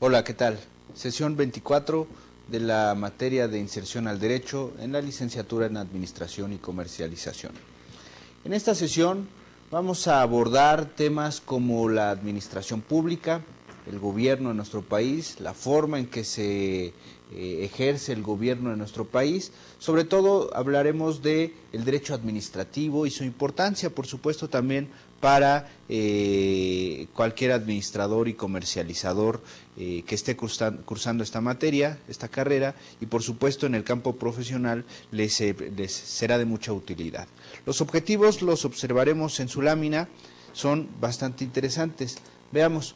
Hola, ¿qué tal? Sesión 24 de la materia de inserción al derecho en la licenciatura en Administración y Comercialización. En esta sesión vamos a abordar temas como la administración pública, el gobierno en nuestro país, la forma en que se ejerce el gobierno en nuestro país. Sobre todo hablaremos de el derecho administrativo y su importancia, por supuesto, también para cualquier administrador y comercializador que esté cursando esta materia, esta carrera, y por supuesto en el campo profesional les será de mucha utilidad. Los objetivos los observaremos en su lámina, son bastante interesantes. Veamos.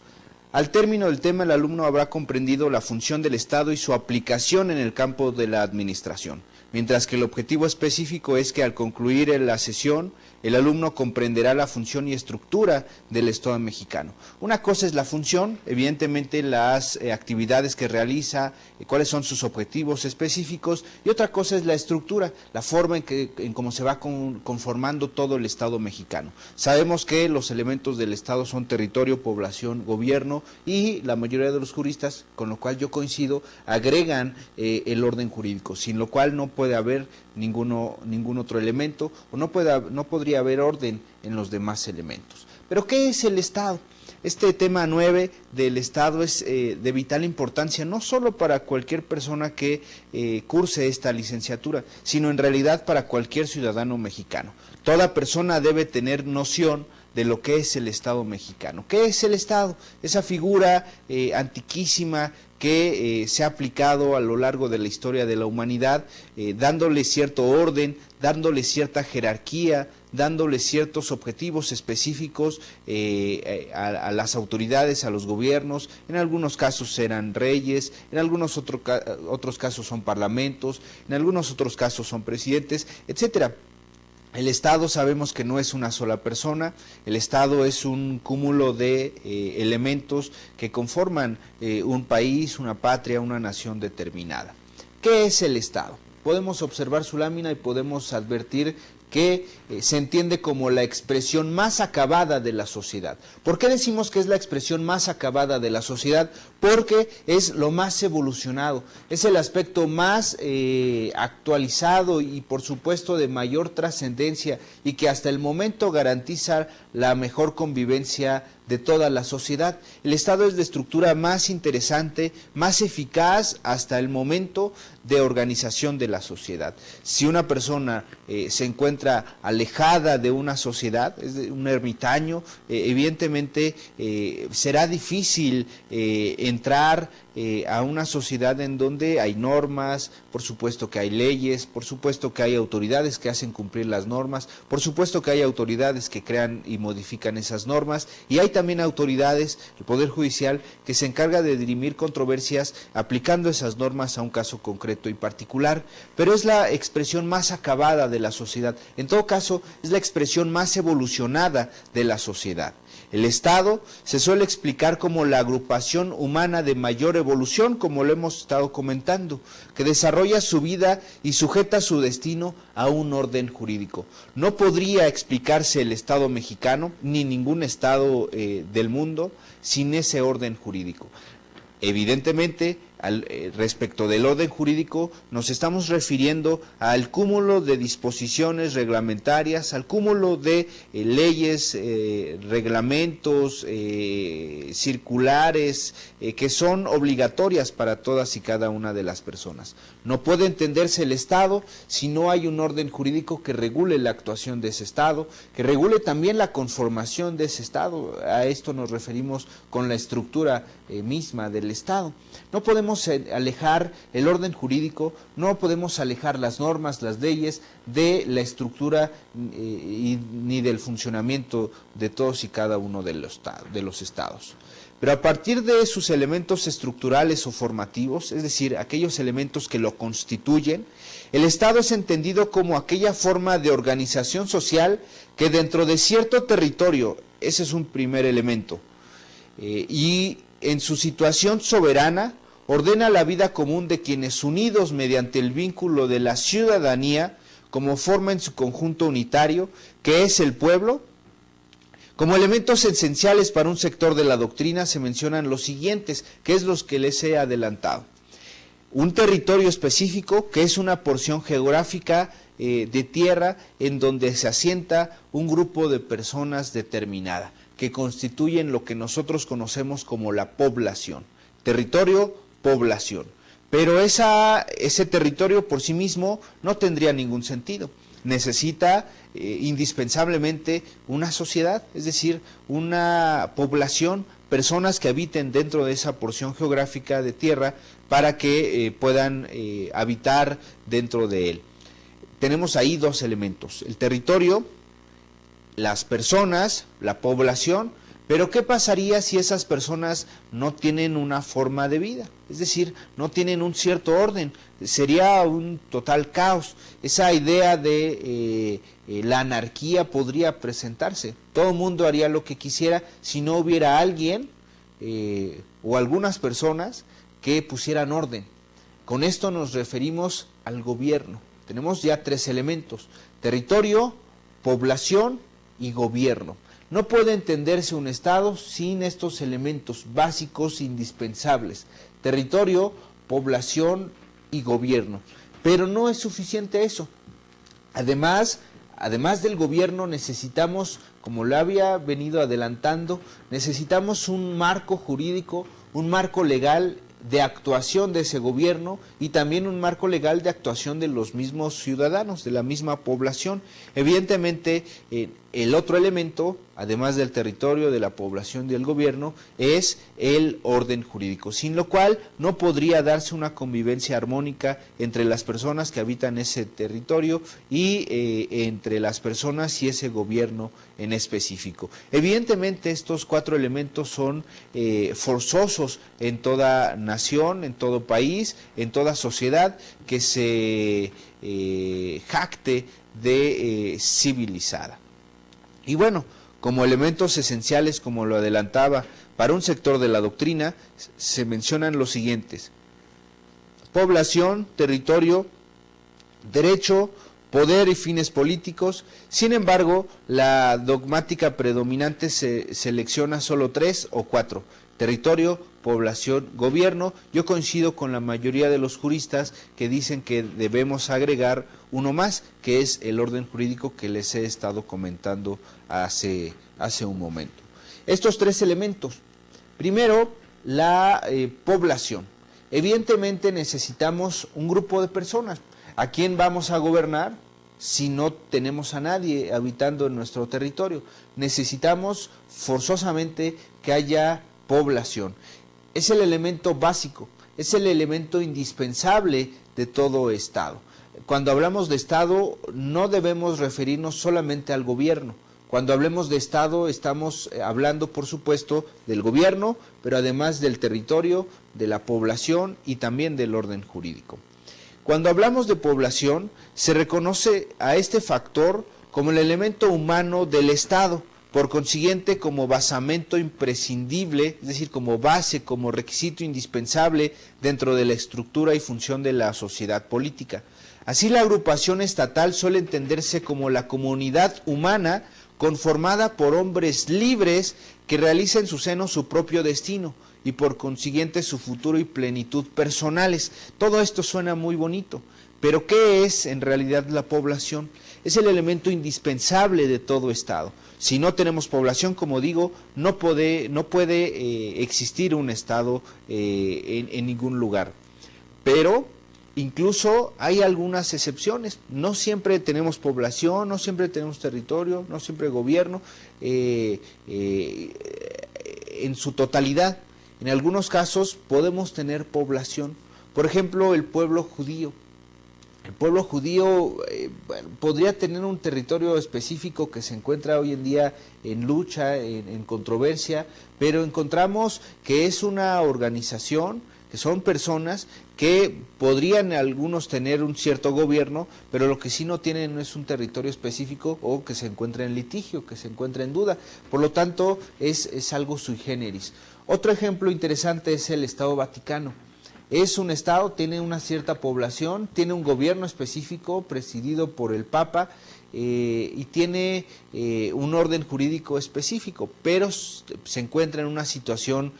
Al término del tema, el alumno habrá comprendido la función del Estado y su aplicación en el campo de la administración, mientras que el objetivo específico es que al concluir la sesión, el alumno comprenderá la función y estructura del Estado mexicano. Una cosa es la función, evidentemente las actividades que realiza, cuáles son sus objetivos específicos, y otra cosa es la estructura, la forma en cómo se va conformando todo el Estado mexicano. Sabemos que los elementos del Estado son territorio, población, gobierno, y la mayoría de los juristas, con lo cual yo coincido, agregan el orden jurídico, sin lo cual no puede haber ningún otro elemento, o no podría haber orden en los demás elementos. ¿Pero qué es el Estado? Este tema 9 del Estado es de vital importancia, no solo para cualquier persona que curse esta licenciatura, sino en realidad para cualquier ciudadano mexicano. Toda persona debe tener noción de lo que es el Estado mexicano. ¿Qué es el Estado? Esa figura antiquísima que se ha aplicado a lo largo de la historia de la humanidad, dándole cierto orden, dándole cierta jerarquía, dándole ciertos objetivos específicos a las autoridades, a los gobiernos. En algunos casos eran reyes, en algunos otros casos son parlamentos, en algunos otros casos son presidentes, etcétera. El Estado sabemos que no es una sola persona, el Estado es un cúmulo de elementos que conforman un país, una patria, una nación determinada. ¿Qué es el Estado? Podemos observar su lámina y podemos advertir que se entiende como la expresión más acabada de la sociedad. ¿Por qué decimos que es la expresión más acabada de la sociedad? Porque es lo más evolucionado, es el aspecto más actualizado y por supuesto de mayor trascendencia y que hasta el momento garantiza la mejor convivencia de toda la sociedad. El Estado es de estructura más interesante, más eficaz hasta el momento de organización de la sociedad. Si una persona se encuentra alejada de una sociedad, es un ermitaño, evidentemente será difícil entrar a una sociedad en donde hay normas, por supuesto que hay leyes, por supuesto que hay autoridades que hacen cumplir las normas, por supuesto que hay autoridades que crean y modifican esas normas, y hay también autoridades, el Poder Judicial, que se encarga de dirimir controversias aplicando esas normas a un caso concreto y particular, pero es la expresión más acabada de la sociedad. En todo caso, es la expresión más evolucionada de la sociedad. El Estado se suele explicar como la agrupación humana de mayor evolución, como lo hemos estado comentando, que desarrolla su vida y sujeta su destino a un orden jurídico. No podría explicarse el Estado mexicano, ni ningún Estado del mundo, sin ese orden jurídico. Evidentemente, respecto del orden jurídico, nos estamos refiriendo al cúmulo de disposiciones reglamentarias, al cúmulo de leyes, reglamentos, circulares, que son obligatorias para todas y cada una de las personas. No puede entenderse el Estado si no hay un orden jurídico que regule la actuación de ese Estado, que regule también la conformación de ese Estado. A esto nos referimos con la estructura misma del Estado. No podemos alejar el orden jurídico, no podemos alejar las normas, las leyes de la estructura ni del funcionamiento de todos y cada uno de los estados. Pero a partir de sus elementos estructurales o formativos, es decir, aquellos elementos que lo constituyen, el Estado es entendido como aquella forma de organización social que dentro de cierto territorio, ese es un primer elemento, y en su situación soberana, ordena la vida común de quienes unidos mediante el vínculo de la ciudadanía, como forma en su conjunto unitario, que es el pueblo, Como elementos esenciales para un sector de la doctrina se mencionan los siguientes, que es los que les he adelantado. Un territorio específico, que es una porción geográfica de tierra en donde se asienta un grupo de personas determinada, que constituyen lo que nosotros conocemos como la población. Territorio, población. Pero ese territorio por sí mismo no tendría ningún sentido. Necesita indispensablemente una sociedad, es decir, una población, personas que habiten dentro de esa porción geográfica de tierra para que puedan habitar dentro de él. Tenemos ahí dos elementos, el territorio, las personas, la población, pero ¿qué pasaría si esas personas no tienen una forma de vida? Es decir, no tienen un cierto orden, sería un total caos. Esa idea de la anarquía podría presentarse. Todo el mundo haría lo que quisiera si no hubiera alguien o algunas personas que pusieran orden. Con esto nos referimos al gobierno. Tenemos ya tres elementos: territorio, población y gobierno. No puede entenderse un Estado sin estos elementos básicos indispensables: territorio, población y gobierno. Pero no es suficiente eso. Además del gobierno necesitamos, como lo había venido adelantando, necesitamos un marco jurídico, un marco legal de actuación de ese gobierno y también un marco legal de actuación de los mismos ciudadanos, de la misma población. Evidentemente, el otro elemento, además del territorio, de la población y del gobierno, es el orden jurídico, sin lo cual no podría darse una convivencia armónica entre las personas que habitan ese territorio y entre las personas y ese gobierno en específico. Evidentemente, estos cuatro elementos son forzosos en toda nación, en todo país, en toda sociedad que se jacte de civilizada. Y bueno, como elementos esenciales, como lo adelantaba, para un sector de la doctrina, se mencionan los siguientes: población, territorio, derecho, poder y fines políticos. Sin embargo, la dogmática predominante se selecciona solo 3 o 4: territorio, población, gobierno. Yo coincido con la mayoría de los juristas que dicen que debemos agregar uno más, que es el orden jurídico que les he estado comentando hace un momento. Estos tres elementos. Primero, la población. Evidentemente necesitamos un grupo de personas. ¿A quién vamos a gobernar si no tenemos a nadie habitando en nuestro territorio? Necesitamos forzosamente que haya población. Es el elemento básico, es el elemento indispensable de todo Estado. Cuando hablamos de Estado no debemos referirnos solamente al gobierno. Cuando hablemos de Estado estamos hablando, por supuesto, del gobierno, pero además del territorio, de la población y también del orden jurídico. Cuando hablamos de población, se reconoce a este factor como el elemento humano del Estado, por consiguiente como basamento imprescindible, es decir, como base, como requisito indispensable dentro de la estructura y función de la sociedad política. Así, la agrupación estatal suele entenderse como la comunidad humana conformada por hombres libres que realizan en su seno su propio destino y por consiguiente su futuro y plenitud personales. Todo esto suena muy bonito, pero ¿qué es en realidad la población? Es el elemento indispensable de todo Estado. Si no tenemos población, como digo, no puede existir un Estado en ningún lugar. Pero incluso hay algunas excepciones. No siempre tenemos población, no siempre tenemos territorio, no siempre gobierno en su totalidad. En algunos casos podemos tener población. Por ejemplo, el pueblo judío. El pueblo judío podría tener un territorio específico que se encuentra hoy en día en lucha, en controversia, pero encontramos que es una organización, que son personas que podrían algunos tener un cierto gobierno, pero lo que sí no tienen es un territorio específico o que se encuentra en litigio, que se encuentra en duda. Por lo tanto, es algo sui generis. Otro ejemplo interesante es el Estado Vaticano. Es un Estado, tiene una cierta población, tiene un gobierno específico presidido por el Papa, y tiene un orden jurídico específico, pero se encuentra en una situación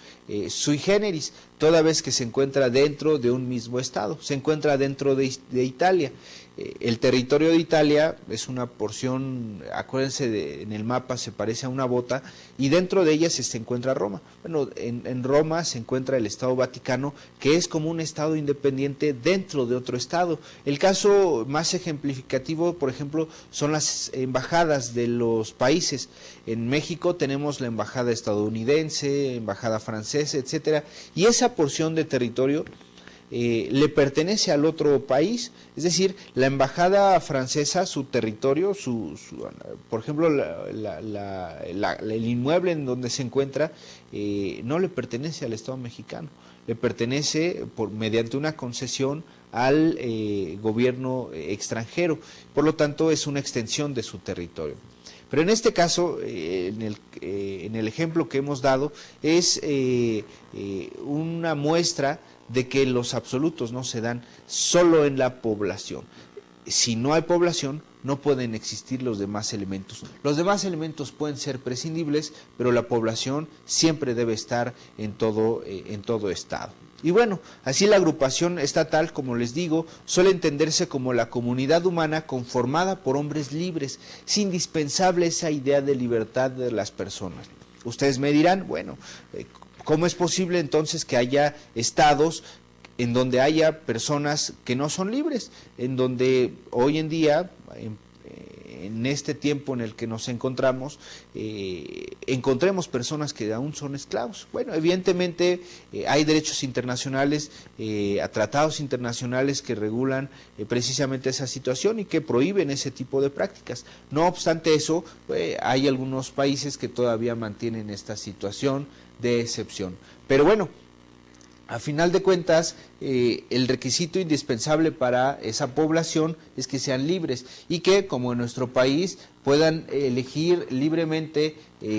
sui generis, toda vez que se encuentra dentro de un mismo estado, se encuentra dentro de Italia. El territorio de Italia es una porción, acuérdense, en el mapa se parece a una bota, y dentro de ella se encuentra Roma. Bueno, en Roma se encuentra el Estado Vaticano, que es como un estado independiente dentro de otro estado. El caso más ejemplificativo, por ejemplo, son las embajadas de los países. En México tenemos la embajada estadounidense, embajada francesa, etcétera, y esa porción de territorio le pertenece al otro país. Es decir, la embajada francesa, su territorio, por ejemplo, el inmueble en donde se encuentra, no le pertenece al Estado mexicano, le pertenece mediante una concesión al gobierno extranjero, por lo tanto es una extensión de su territorio. Pero en este caso, en el ejemplo que hemos dado, es una muestra de que los absolutos no se dan solo en la población. Si no hay población, no pueden existir los demás elementos. Los demás elementos pueden ser prescindibles, pero la población siempre debe estar en todo estado. Y bueno, así la agrupación estatal, como les digo, suele entenderse como la comunidad humana conformada por hombres libres. Es indispensable esa idea de libertad de las personas. Ustedes me dirán, bueno, ¿cómo es posible entonces que haya estados en donde haya personas que no son libres? En donde hoy en día, en este tiempo en el que nos encontramos, encontremos personas que aún son esclavos. Bueno, evidentemente hay derechos internacionales, tratados internacionales que regulan precisamente esa situación y que prohíben ese tipo de prácticas. No obstante eso, hay algunos países que todavía mantienen esta situación de excepción. Pero bueno, a final de cuentas, el requisito indispensable para esa población es que sean libres y que, como en nuestro país, puedan elegir libremente,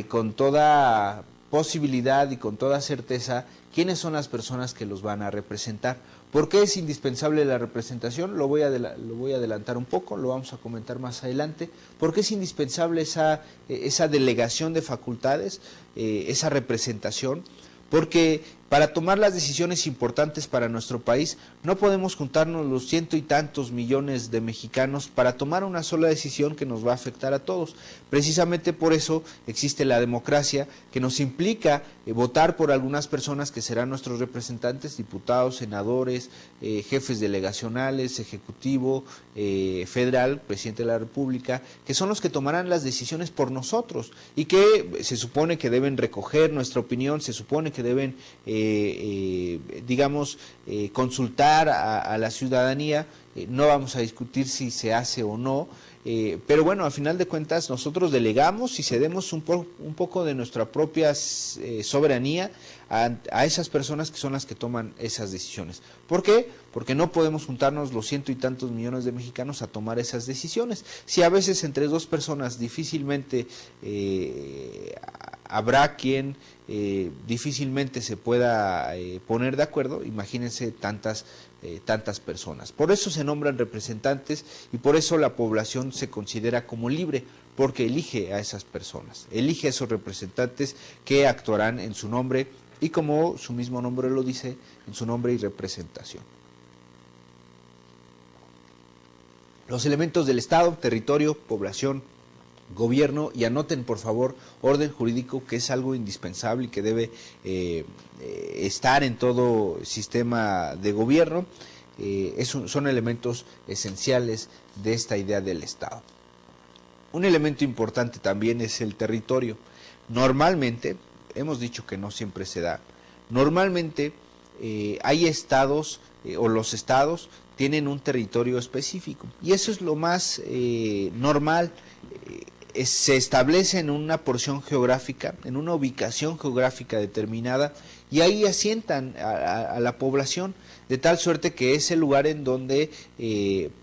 con toda posibilidad y con toda certeza, quiénes son las personas que los van a representar. ¿Por qué es indispensable la representación? Lo voy a adelantar un poco, lo vamos a comentar más adelante. ¿Por qué es indispensable esa delegación de facultades, esa representación? Porque para tomar las decisiones importantes para nuestro país no podemos juntarnos los ciento y tantos millones de mexicanos para tomar una sola decisión que nos va a afectar a todos. Precisamente por eso existe la democracia, que nos implica votar por algunas personas que serán nuestros representantes, diputados, senadores, jefes delegacionales, ejecutivo, federal, presidente de la República, que son los que tomarán las decisiones por nosotros y que se supone que deben recoger nuestra opinión, se supone que deben consultar a la ciudadanía. No vamos a discutir si se hace o no, pero bueno, al final de cuentas nosotros delegamos y cedemos un poco de nuestra propia soberanía a esas personas que son las que toman esas decisiones. ¿Por qué? Porque no podemos juntarnos los ciento y tantos millones de mexicanos a tomar esas decisiones. Si a veces entre dos personas difícilmente habrá quien difícilmente se pueda poner de acuerdo, imagínense tantas personas. Por eso se nombran representantes y por eso la población se considera como libre, porque elige a esas personas, elige a esos representantes que actuarán en su nombre y, como su mismo nombre lo dice, en su nombre y representación. Los elementos del Estado: territorio, población, gobierno, y anoten por favor orden jurídico, que es algo indispensable y que debe estar en todo sistema de gobierno. Son elementos esenciales de esta idea del Estado. Un elemento importante también es el territorio. Normalmente, hemos dicho que no siempre se da, normalmente hay estados o los estados tienen un territorio específico y eso es lo más normal. Se establece en una porción geográfica, en una ubicación geográfica determinada, y ahí asientan a la población, de tal suerte que es el lugar en donde,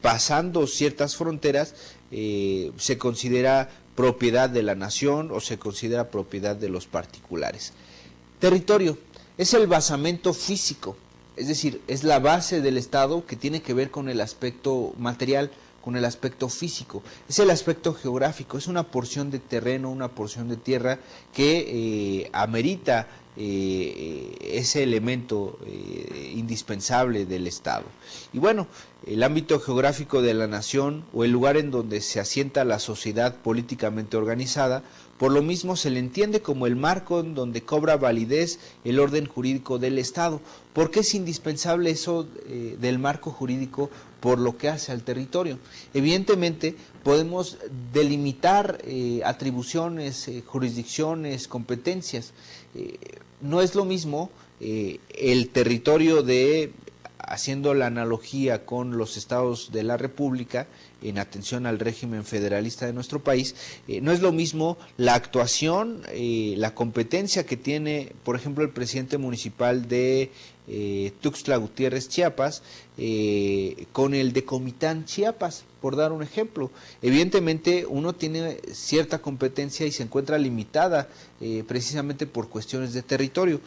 pasando ciertas fronteras, se considera propiedad de la nación o se considera propiedad de los particulares. Territorio es el basamento físico, es decir, es la base del Estado que tiene que ver con el aspecto material. con el aspecto físico, es el aspecto geográfico, es una porción de terreno, una porción de tierra que amerita ese elemento indispensable del Estado. Y bueno, el ámbito geográfico de la nación o el lugar en donde se asienta la sociedad políticamente organizada, por lo mismo se le entiende como el marco en donde cobra validez el orden jurídico del Estado. ¿Por qué es indispensable eso del marco jurídico por lo que hace al territorio? Evidentemente podemos delimitar atribuciones, jurisdicciones, competencias. No es lo mismo el territorio de, haciendo la analogía con los estados de la República, en atención al régimen federalista de nuestro país, no es lo mismo la actuación, la competencia que tiene, por ejemplo, el presidente municipal de Tuxtla Gutiérrez, Chiapas, con el de Comitán, Chiapas, por dar un ejemplo. Evidentemente uno tiene cierta competencia y se encuentra limitada precisamente por cuestiones de territorio.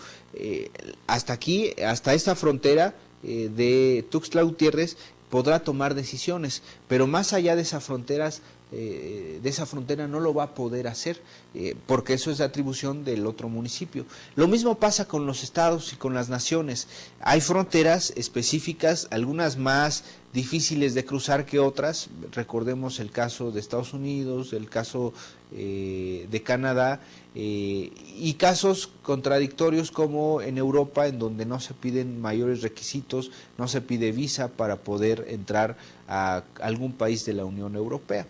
Hasta aquí, hasta esta frontera de Tuxtla Gutiérrez, podrá tomar decisiones, pero más allá de esas fronteras, de esa frontera no lo va a poder hacer, porque eso es de atribución del otro municipio. Lo mismo pasa con los estados y con las naciones. Hay fronteras específicas, algunas más difíciles de cruzar que otras. Recordemos el caso de Estados Unidos, el caso de Canadá, y casos contradictorios como en Europa, en donde no se piden mayores requisitos, no se pide visa para poder entrar a algún país de la Unión Europea.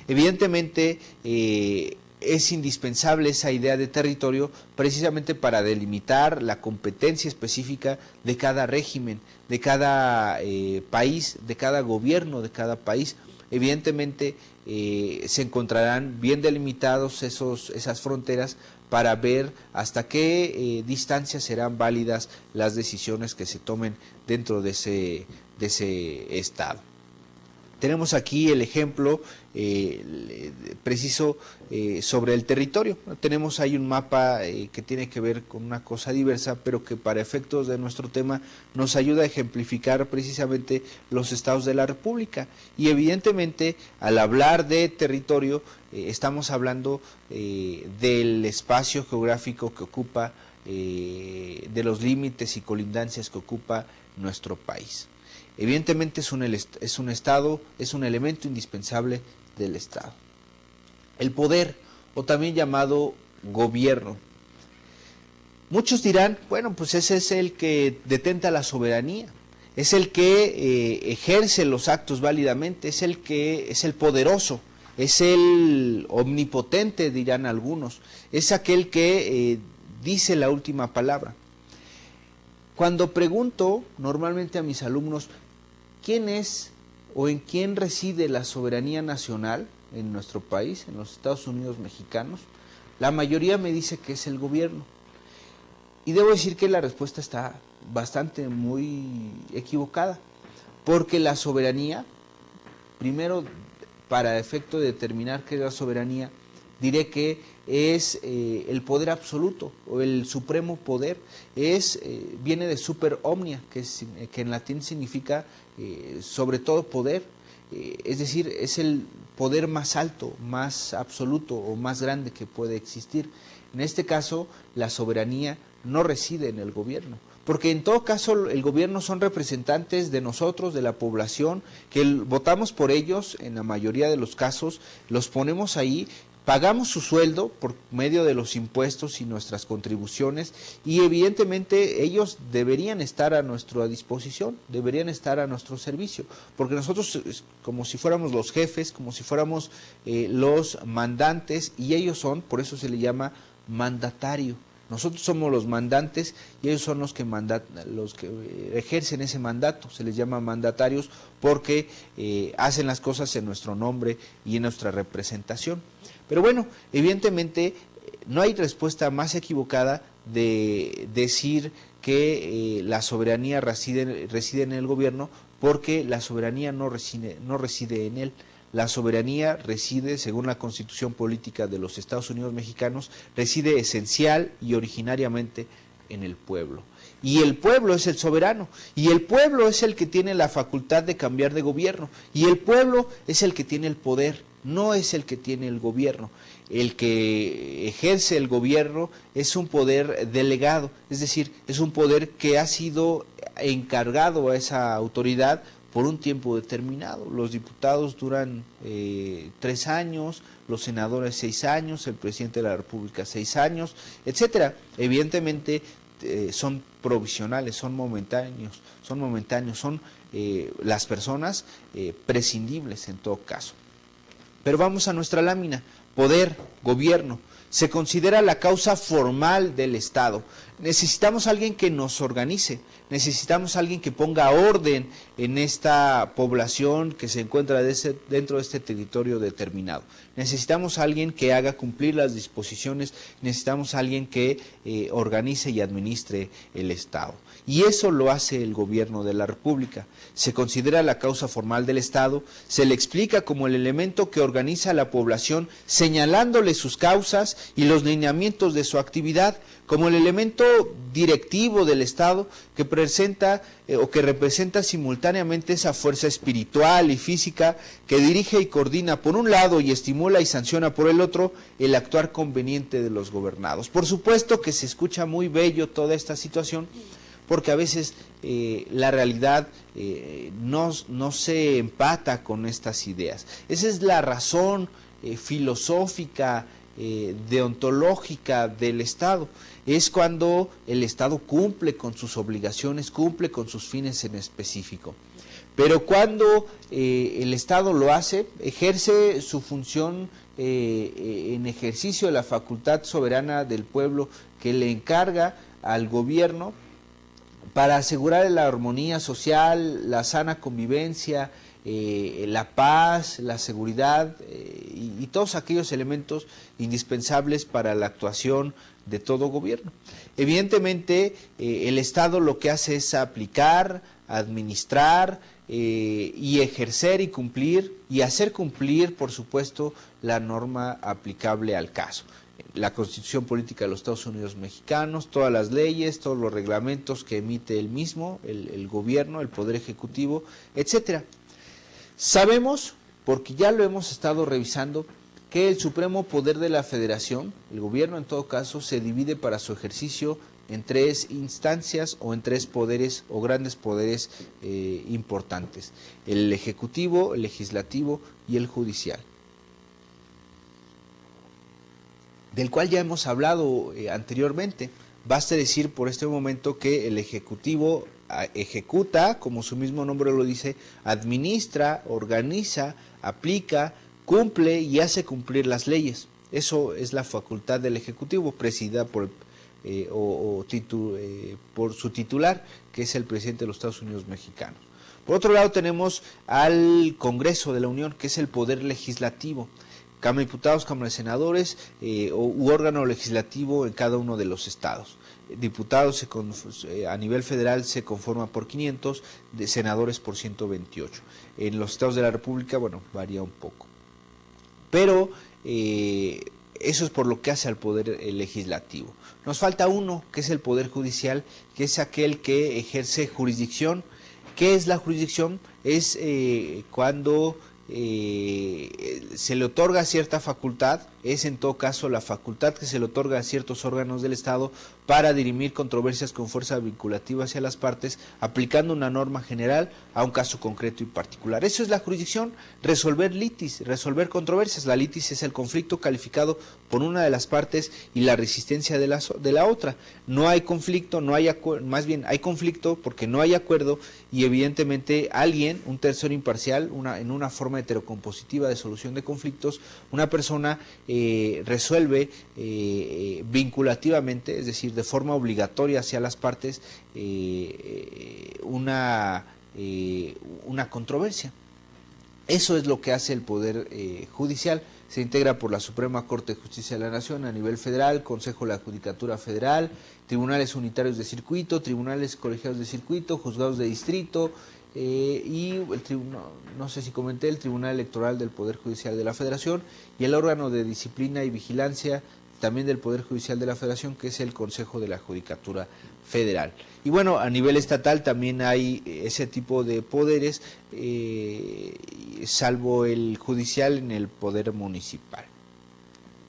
Evidentemente es indispensable esa idea de territorio precisamente para delimitar la competencia específica de cada régimen, de cada país, de cada gobierno de cada país. Evidentemente se encontrarán bien delimitados esas fronteras para ver hasta qué distancia serán válidas las decisiones que se tomen dentro de ese estado. Tenemos aquí el ejemplo preciso sobre el territorio. Tenemos ahí un mapa que tiene que ver con una cosa diversa, pero que para efectos de nuestro tema nos ayuda a ejemplificar precisamente los estados de la República. Y evidentemente, al hablar de territorio, estamos hablando del espacio geográfico que ocupa, de los límites y colindancias que ocupa nuestro país. Evidentemente es un Estado, es un elemento indispensable del Estado. El poder, o también llamado gobierno. Muchos dirán, bueno, pues ese es el que detenta la soberanía, es el que ejerce los actos válidamente, es el que es el poderoso, es el omnipotente, dirán algunos, es aquel que dice la última palabra. Cuando pregunto normalmente a mis alumnos, ¿quién es o en quién reside la soberanía nacional en nuestro país, en los Estados Unidos mexicanos? La mayoría me dice que es el gobierno. Y debo decir que la respuesta está muy equivocada, porque la soberanía, primero, para efecto de determinar qué es la soberanía, diré que es el poder absoluto o el supremo poder, viene de super omnia, que en latín significa sobre todo poder, es decir, es el poder más alto, más absoluto o más grande que puede existir. En este caso, la soberanía no reside en el gobierno, porque en todo caso el gobierno son representantes de nosotros, de la población, que votamos por ellos en la mayoría de los casos, los ponemos ahí, pagamos su sueldo por medio de los impuestos y nuestras contribuciones, y evidentemente ellos deberían estar a nuestra disposición, deberían estar a nuestro servicio, porque nosotros como si fuéramos los jefes, como si fuéramos los mandantes, y ellos son, por eso se le llama mandatario. Nosotros somos los mandantes y ellos son los que ejercen ese mandato, se les llama mandatarios porque hacen las cosas en nuestro nombre y en nuestra representación. Pero bueno, evidentemente no hay respuesta más equivocada de decir que la soberanía reside en el gobierno, porque la soberanía no reside en él. La soberanía reside, según la Constitución Política de los Estados Unidos Mexicanos, reside esencial y originariamente en el pueblo. Y el pueblo es el soberano, y el pueblo es el que tiene la facultad de cambiar de gobierno, y el pueblo es el que tiene el poder, no es el que tiene el gobierno. El que ejerce el gobierno es un poder delegado, es decir, es un poder que ha sido encargado a esa autoridad por un tiempo determinado. Los diputados duran 3 años, los senadores 6 años, el presidente de la República 6 años, etcétera. Evidentemente son provisionales, son momentáneos, son las personas prescindibles en todo caso. Pero vamos a nuestra lámina. Poder, gobierno, se considera la causa formal del Estado. Necesitamos a alguien que nos organice, necesitamos a alguien que ponga orden en esta población que se encuentra dentro de este territorio determinado. Necesitamos a alguien que haga cumplir las disposiciones, necesitamos a alguien que organice y administre el Estado. Y eso lo hace el gobierno de la República. Se considera la causa formal del Estado, se le explica como el elemento que organiza a la población, señalándole sus causas y los lineamientos de su actividad, como el elemento directivo del Estado que presenta o que representa simultáneamente esa fuerza espiritual y física que dirige y coordina por un lado y estimula y sanciona por el otro el actuar conveniente de los gobernados. Por supuesto que se escucha muy bello toda esta situación, porque a veces la realidad no se empata con estas ideas. Esa es la razón filosófica, deontológica del Estado. Es cuando el Estado cumple con sus obligaciones, cumple con sus fines en específico. Pero cuando el Estado lo hace, ejerce su función en ejercicio de la facultad soberana del pueblo que le encarga al gobierno para asegurar la armonía social, la sana convivencia, la paz, la seguridad y todos aquellos elementos indispensables para la actuación de todo gobierno. Evidentemente, el Estado lo que hace es aplicar, administrar y ejercer y cumplir y hacer cumplir, por supuesto, la norma aplicable al caso. La Constitución Política de los Estados Unidos Mexicanos, todas las leyes, todos los reglamentos que emite el mismo, el gobierno, el Poder Ejecutivo, etcétera. Sabemos, porque ya lo hemos estado revisando, que el supremo poder de la Federación, el gobierno en todo caso, se divide para su ejercicio en 3 instancias o en 3 poderes o grandes poderes importantes: el Ejecutivo, el Legislativo y el Judicial, del cual ya hemos hablado anteriormente. Basta decir por este momento que el Ejecutivo ejecuta, como su mismo nombre lo dice, administra, organiza, aplica, cumple y hace cumplir las leyes. Eso es la facultad del Ejecutivo, presidida por su titular, que es el presidente de los Estados Unidos Mexicanos. Por otro lado tenemos al Congreso de la Unión, que es el poder legislativo. Cámara de Diputados, Cámara de Senadores u órgano legislativo en cada uno de los estados. Diputados a nivel federal se conforma por 500, de senadores por 128. En los estados de la República, bueno, varía un poco. Pero eso es por lo que hace al poder legislativo. Nos falta uno, que es el poder judicial, que es aquel que ejerce jurisdicción. ¿Qué es la jurisdicción? Es cuando se le otorga cierta facultad, es en todo caso la facultad que se le otorga a ciertos órganos del Estado para dirimir controversias con fuerza vinculativa hacia las partes, aplicando una norma general a un caso concreto y particular. Eso es la jurisdicción, resolver litis, resolver controversias. La litis es el conflicto calificado por una de las partes y la resistencia de la otra. No hay conflicto, más bien hay conflicto porque no hay acuerdo y evidentemente alguien, un tercero imparcial, en una forma heterocompositiva de solución de conflictos, una persona resuelve vinculativamente, es decir, de forma obligatoria hacia las partes, una controversia. Eso es lo que hace el Poder Judicial. Se integra por la Suprema Corte de Justicia de la Nación a nivel federal, Consejo de la Judicatura Federal, tribunales unitarios de circuito, tribunales colegiados de circuito, juzgados de distrito y el Tribunal Electoral del Poder Judicial de la Federación y el órgano de disciplina y vigilancia también del Poder Judicial de la Federación, que es el Consejo de la Judicatura Federal. Y bueno, a nivel estatal también hay ese tipo de poderes, salvo el judicial en el poder municipal.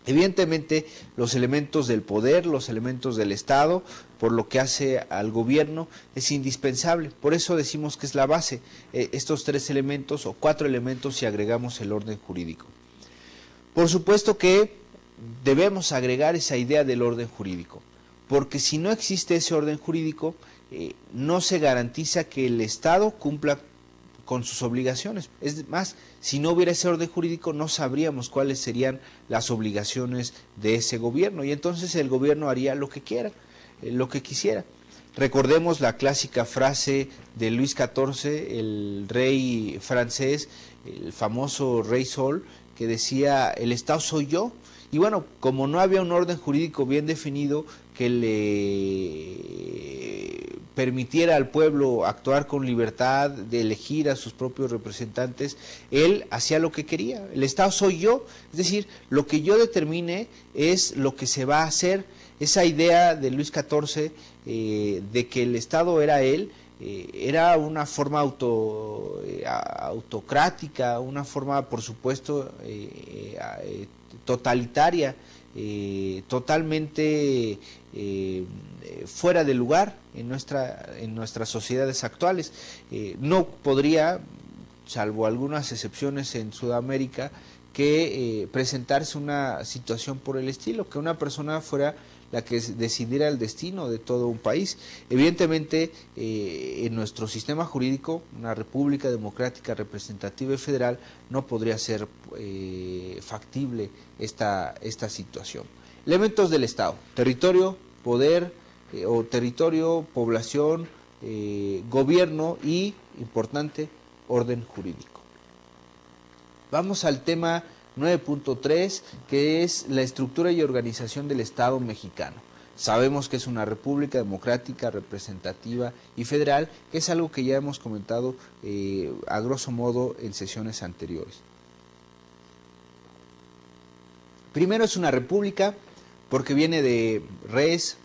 Evidentemente, los elementos del poder, los elementos del Estado, por lo que hace al gobierno, es indispensable. Por eso decimos que es la base, estos 3 elementos o 4 elementos si agregamos el orden jurídico. Por supuesto que debemos agregar esa idea del orden jurídico, porque si no existe ese orden jurídico, no se garantiza que el Estado cumpla con sus obligaciones. Es más, si no hubiera ese orden jurídico, no sabríamos cuáles serían las obligaciones de ese gobierno, y entonces el gobierno haría lo que quiera, lo que quisiera. Recordemos la clásica frase de Luis XIV, el rey francés, el famoso rey Sol, que decía: el Estado soy yo. Y bueno, como no había un orden jurídico bien definido que le permitiera al pueblo actuar con libertad de elegir a sus propios representantes, él hacía lo que quería. El Estado soy yo, es decir, lo que yo determine es lo que se va a hacer. Esa idea de Luis XIV de que el Estado era él, era una forma autocrática, una forma, por supuesto, totalitaria, totalmente fuera de lugar en nuestras sociedades actuales. No podría, salvo algunas excepciones en Sudamérica, que presentarse una situación por el estilo, que una persona fuera la que decidiera el destino de todo un país. Evidentemente, en nuestro sistema jurídico, una república democrática, representativa y federal, no podría ser factible esta situación. Elementos del Estado: territorio, poder, territorio, población, gobierno y, importante, orden jurídico. Vamos al tema 9.3, que es la estructura y organización del Estado mexicano. Sabemos que es una república democrática, representativa y federal, que es algo que ya hemos comentado a grosso modo en sesiones anteriores. Primero, es una república porque viene de res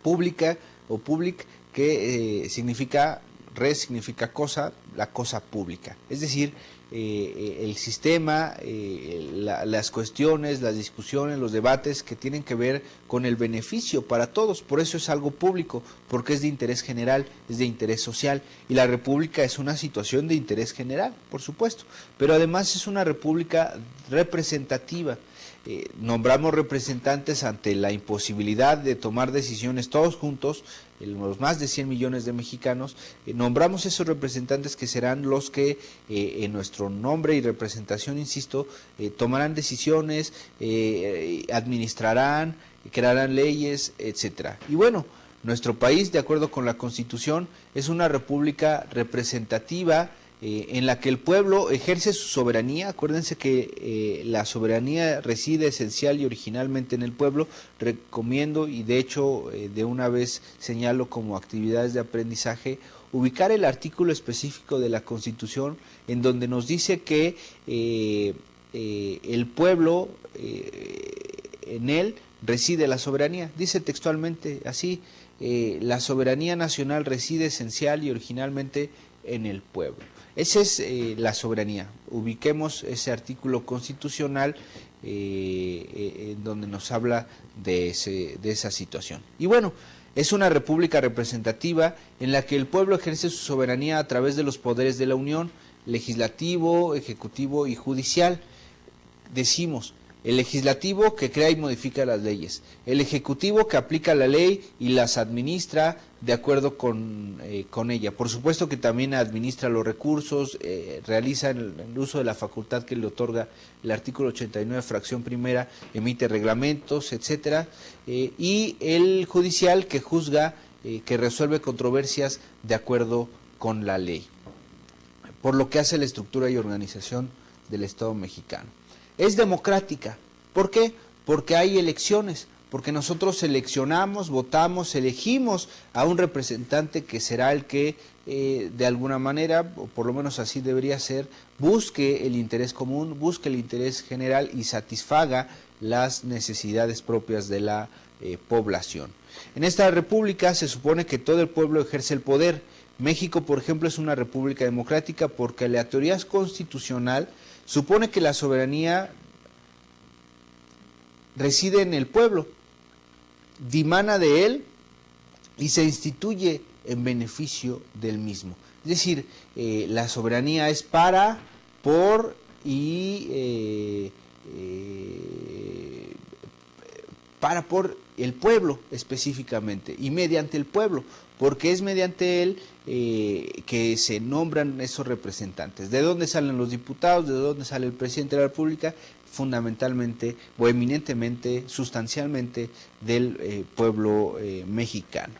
pública o public, que significa, res significa cosa, la cosa pública. Es decir, el sistema, las cuestiones, las discusiones, los debates que tienen que ver con el beneficio para todos. Por eso es algo público, porque es de interés general, es de interés social, y la república es una situación de interés general, por supuesto, pero además es una república representativa. Nombramos representantes ante la imposibilidad de tomar decisiones todos juntos, los más de 100 millones de mexicanos. Nombramos esos representantes que serán los que en nuestro nombre y representación, insisto, tomarán decisiones, administrarán, crearán leyes, etcétera. Y bueno, nuestro país, de acuerdo con la Constitución, es una república representativa, en la que el pueblo ejerce su soberanía. Acuérdense que la soberanía reside esencial y originalmente en el pueblo. Recomiendo, y de hecho de una vez señalo como actividades de aprendizaje, ubicar el artículo específico de la Constitución en donde nos dice que el pueblo, en él reside la soberanía. Dice textualmente así: la soberanía nacional reside esencial y originalmente en el pueblo. Esa es la soberanía. Ubiquemos ese artículo constitucional en donde nos habla de esa situación. Y bueno, es una república representativa en la que el pueblo ejerce su soberanía a través de los poderes de la Unión: legislativo, ejecutivo y judicial. Decimos, el legislativo, que crea y modifica las leyes; el ejecutivo, que aplica la ley y las administra de acuerdo con ella. Por supuesto que también administra los recursos, realiza el uso de la facultad que le otorga el artículo 89, fracción primera, emite reglamentos, etcétera. Y el judicial, que juzga, que resuelve controversias de acuerdo con la ley. Por lo que hace la estructura y organización del Estado mexicano. Es democrática. ¿Por qué? Porque hay elecciones, porque nosotros seleccionamos, votamos, elegimos a un representante que será el que de alguna manera, o por lo menos así debería ser, busque el interés común, busque el interés general y satisfaga las necesidades propias de la población. En esta república se supone que todo el pueblo ejerce el poder. México, por ejemplo, es una república democrática porque la teoría constitucional supone que la soberanía reside en el pueblo, dimana de él y se instituye en beneficio del mismo. Es decir, la soberanía es para, por y por el pueblo específicamente y mediante el pueblo, porque es mediante él que se nombran esos representantes. ¿De dónde salen los diputados? ¿De dónde sale el presidente de la República? Fundamentalmente o eminentemente, sustancialmente del pueblo mexicano.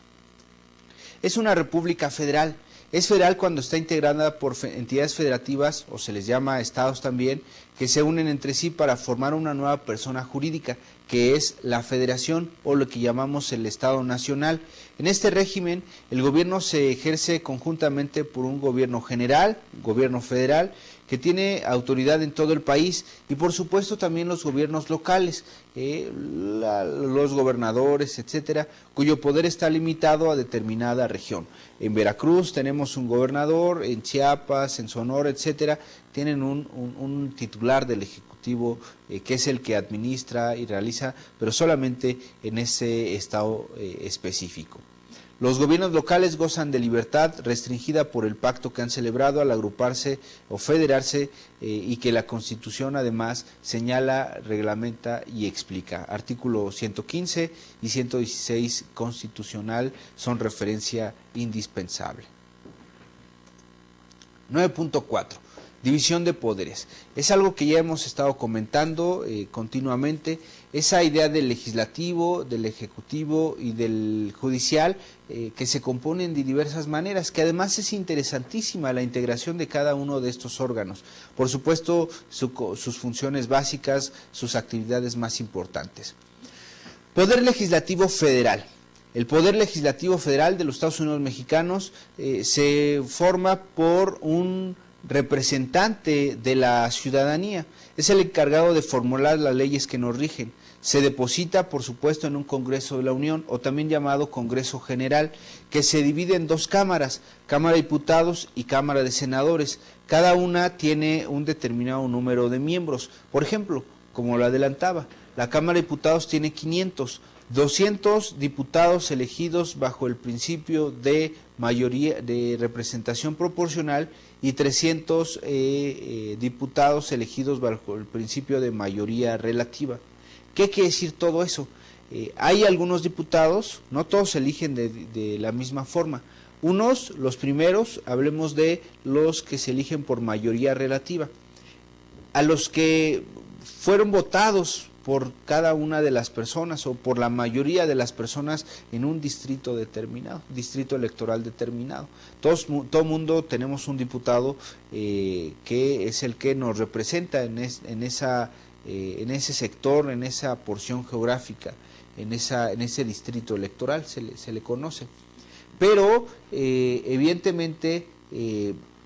Es una república federal. Es federal cuando está integrada por entidades federativas, o se les llama estados también, que se unen entre sí para formar una nueva persona jurídica, que es la federación o lo que llamamos el Estado Nacional. En este régimen, el gobierno se ejerce conjuntamente por un gobierno general, gobierno federal, que tiene autoridad en todo el país, y por supuesto también los gobiernos locales, los gobernadores, etcétera, cuyo poder está limitado a determinada región. En Veracruz tenemos un gobernador, en Chiapas, en Sonora, etcétera, tienen un titular del Ejecutivo que es el que administra y realiza, pero solamente en ese estado específico. Los gobiernos locales gozan de libertad restringida por el pacto que han celebrado al agruparse o federarse y que la Constitución además señala, reglamenta y explica. Artículo 115 y 116 constitucional son referencia indispensable. 9.4. División de poderes. Es algo que ya hemos estado comentando continuamente. Esa idea del legislativo, del ejecutivo y del judicial que se componen de diversas maneras, que además es interesantísima la integración de cada uno de estos órganos. Por supuesto, sus funciones básicas, sus actividades más importantes. Poder legislativo federal. El Poder Legislativo Federal de los Estados Unidos mexicanos se forma por un representante de la ciudadanía, es el encargado de formular las leyes que nos rigen. Se deposita, por supuesto, en un Congreso de la Unión, o también llamado Congreso General, que se divide en dos cámaras, Cámara de Diputados y Cámara de Senadores. Cada una tiene un determinado número de miembros. Por ejemplo, como lo adelantaba, la Cámara de Diputados tiene 500, 200 diputados elegidos bajo el principio de mayoría de representación proporcional y 300 diputados elegidos bajo el principio de mayoría relativa. ¿Qué quiere decir todo eso? Hay algunos diputados, no todos se eligen de la misma forma. Unos, los primeros, hablemos de los que se eligen por mayoría relativa. A los que fueron votados por cada una de las personas o por la mayoría de las personas en un distrito determinado, distrito electoral determinado. Todo mundo tenemos un diputado que es el que nos representa en ese sector, en esa porción geográfica, en ese distrito electoral, se le conoce. Pero evidentemente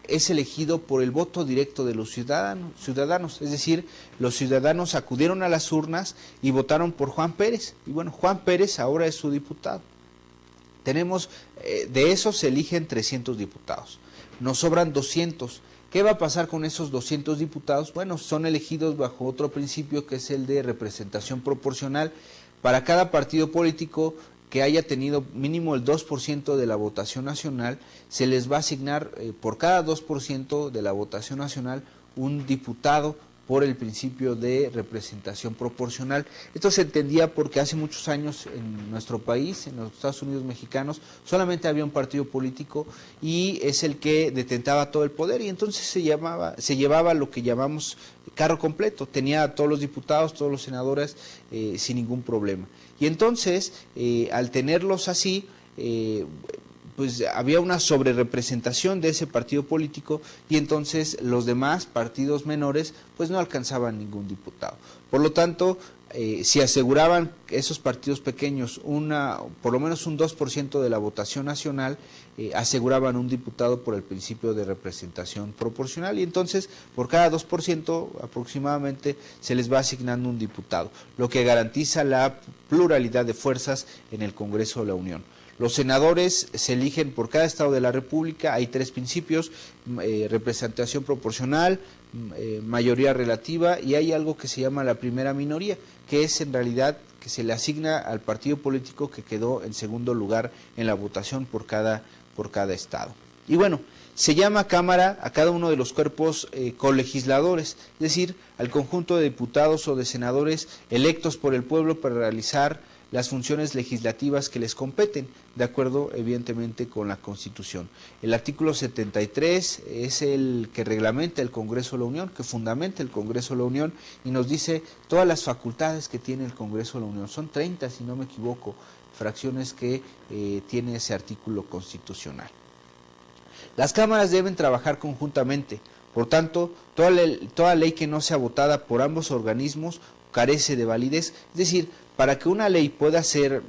es elegido por el voto directo de los ciudadanos, es decir, los ciudadanos acudieron a las urnas y votaron por Juan Pérez, y bueno, Juan Pérez ahora es su diputado. Tenemos, de esos se eligen 300 diputados, nos sobran 200. ¿Qué va a pasar con esos 200 diputados? Bueno, son elegidos bajo otro principio que es el de representación proporcional. Para cada partido político que haya tenido mínimo el 2% de la votación nacional, se les va a asignar por cada 2% de la votación nacional un diputado por el principio de representación proporcional. Esto se entendía porque hace muchos años en nuestro país, en los Estados Unidos mexicanos, solamente había un partido político y es el que detentaba todo el poder, y entonces se llevaba lo que llamamos carro completo, tenía a todos los diputados, todos los senadores sin ningún problema. Y entonces, al tenerlos así, pues había una sobrerepresentación de ese partido político y entonces los demás partidos menores pues no alcanzaban ningún diputado. Por lo tanto, si aseguraban esos partidos pequeños por lo menos un 2% de la votación nacional, aseguraban un diputado por el principio de representación proporcional, y entonces por cada 2% aproximadamente se les va asignando un diputado, lo que garantiza la pluralidad de fuerzas en el Congreso de la Unión. Los senadores se eligen por cada estado de la República. Hay 3 principios: representación proporcional, mayoría relativa, y hay algo que se llama la primera minoría, que es en realidad que se le asigna al partido político que quedó en segundo lugar en la votación por cada estado. Y bueno, se llama Cámara a cada uno de los cuerpos colegisladores, es decir, al conjunto de diputados o de senadores electos por el pueblo para realizar las funciones legislativas que les competen, de acuerdo evidentemente con la Constitución. El artículo 73 es el que reglamenta el Congreso de la Unión, que fundamenta el Congreso de la Unión, y nos dice todas las facultades que tiene el Congreso de la Unión. Son 30, si no me equivoco, fracciones que tiene ese artículo constitucional. Las cámaras deben trabajar conjuntamente. Por tanto, toda ley que no sea votada por ambos organismos carece de validez. Es decir, para que una ley pueda ser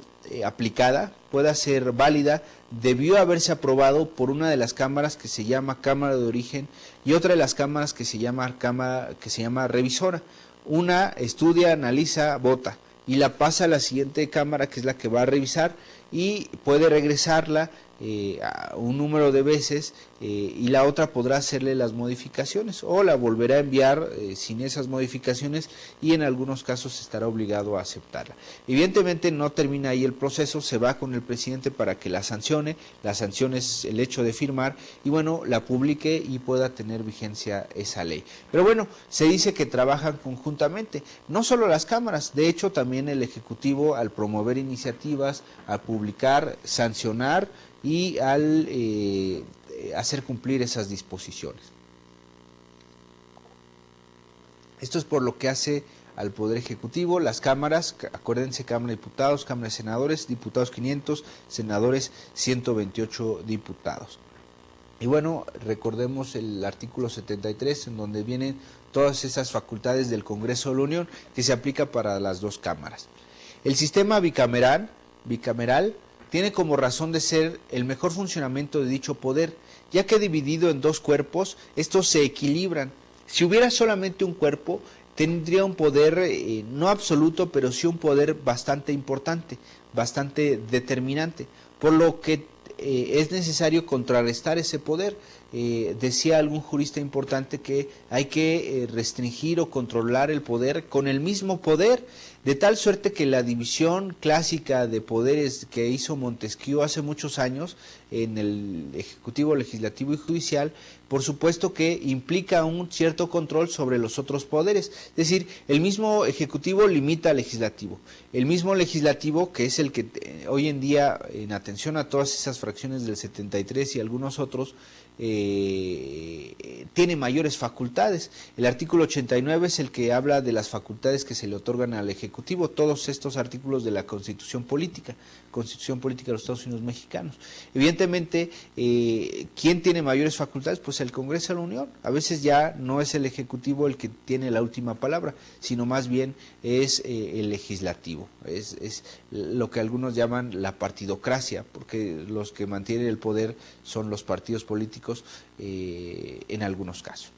aplicada, pueda ser válida, debió haberse aprobado por una de las cámaras que se llama Cámara de Origen y otra de las cámaras que se llama revisora. Una estudia, analiza, vota y la pasa a la siguiente cámara, que es la que va a revisar, y puede regresarla a un número de veces, y la otra podrá hacerle las modificaciones o la volverá a enviar sin esas modificaciones, y en algunos casos estará obligado a aceptarla. Evidentemente no termina ahí el proceso, se va con el presidente para que la sancione. La sanción es el hecho de firmar y bueno, la publique y pueda tener vigencia esa ley. Pero bueno, se dice que trabajan conjuntamente, no solo las cámaras, de hecho también el Ejecutivo, al promover iniciativas, al publicar, sancionar y al hacer cumplir esas disposiciones. Esto es por lo que hace al Poder Ejecutivo. Las cámaras, acuérdense, Cámara de Diputados, Cámara de Senadores, diputados 500, senadores 128 diputados. Y bueno, recordemos el artículo 73, en donde vienen todas esas facultades del Congreso de la Unión, que se aplica para las 2 cámaras. El sistema bicameral tiene como razón de ser el mejor funcionamiento de dicho poder, ya que dividido en 2 cuerpos, estos se equilibran. Si hubiera solamente un cuerpo, tendría un poder no absoluto, pero sí un poder bastante importante, bastante determinante, por lo que es necesario contrarrestar ese poder. Decía algún jurista importante que hay que restringir o controlar el poder con el mismo poder, de tal suerte que la división clásica de poderes que hizo Montesquieu hace muchos años en el Ejecutivo, Legislativo y Judicial, por supuesto que implica un cierto control sobre los otros poderes. Es decir, el mismo Ejecutivo limita al Legislativo, el mismo Legislativo, que es el que hoy en día, en atención a todas esas fracciones del 73 y algunos otros, tiene mayores facultades. El artículo 89 es el que habla de las facultades que se le otorgan al Ejecutivo, todos estos artículos de la Constitución Política de los Estados Unidos Mexicanos. Evidentemente, ¿quién tiene mayores facultades? Pues el Congreso de la Unión. A veces ya no es el Ejecutivo el que tiene la última palabra, sino más bien es el Legislativo. Es lo que algunos llaman la partidocracia, porque los que mantienen el poder son los partidos políticos en algunos casos.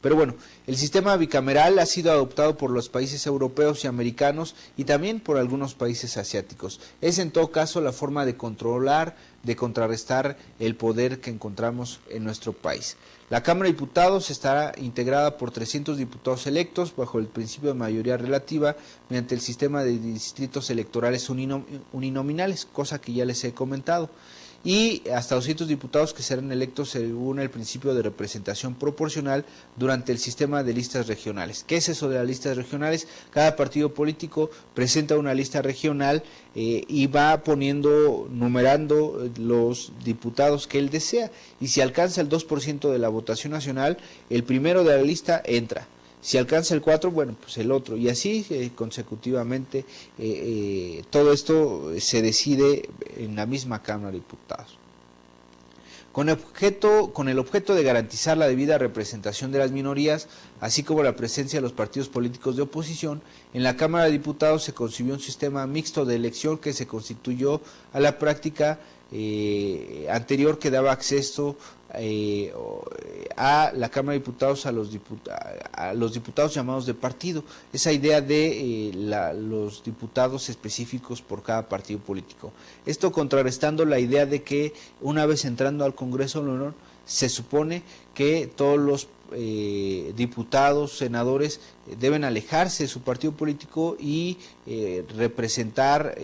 Pero bueno, el sistema bicameral ha sido adoptado por los países europeos y americanos y también por algunos países asiáticos. Es en todo caso la forma de controlar, de contrarrestar el poder que encontramos en nuestro país. La Cámara de Diputados estará integrada por 300 diputados electos bajo el principio de mayoría relativa mediante el sistema de distritos electorales uninominales, cosa que ya les he comentado, y hasta 200 diputados que serán electos según el principio de representación proporcional durante el sistema de listas regionales. ¿Qué es eso de las listas regionales? Cada partido político presenta una lista regional y va numerando los diputados que él desea, y si alcanza el 2% de la votación nacional, el primero de la lista entra. Si alcanza el 4, bueno, pues el otro, y así consecutivamente. Todo esto se decide en la misma Cámara de Diputados. Con el objeto de garantizar la debida representación de las minorías, así como la presencia de los partidos políticos de oposición, en la Cámara de Diputados se concibió un sistema mixto de elección que se constituyó a la práctica anterior, que daba acceso a la Cámara de Diputados a los diputados llamados de partido, esa idea de los diputados específicos por cada partido político. Esto contrarrestando la idea de que una vez entrando al Congreso de la Unión se supone que todos los diputados, senadores deben alejarse de su partido político y representar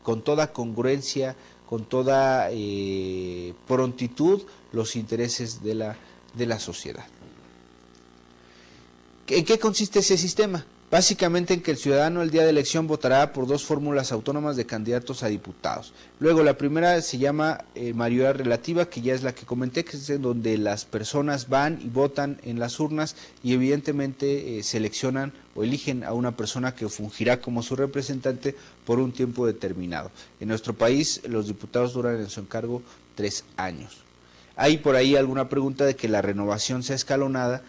con toda congruencia, con toda prontitud los intereses de la sociedad. ¿En qué consiste ese sistema? Básicamente en que el ciudadano el día de elección votará por dos fórmulas autónomas de candidatos a diputados. Luego la primera se llama mayoría relativa, que ya es la que comenté, que es en donde las personas van y votan en las urnas y evidentemente seleccionan o eligen a una persona que fungirá como su representante por un tiempo determinado. En nuestro país los diputados duran en su encargo 3 años. Hay por ahí alguna pregunta de que la renovación sea escalonada,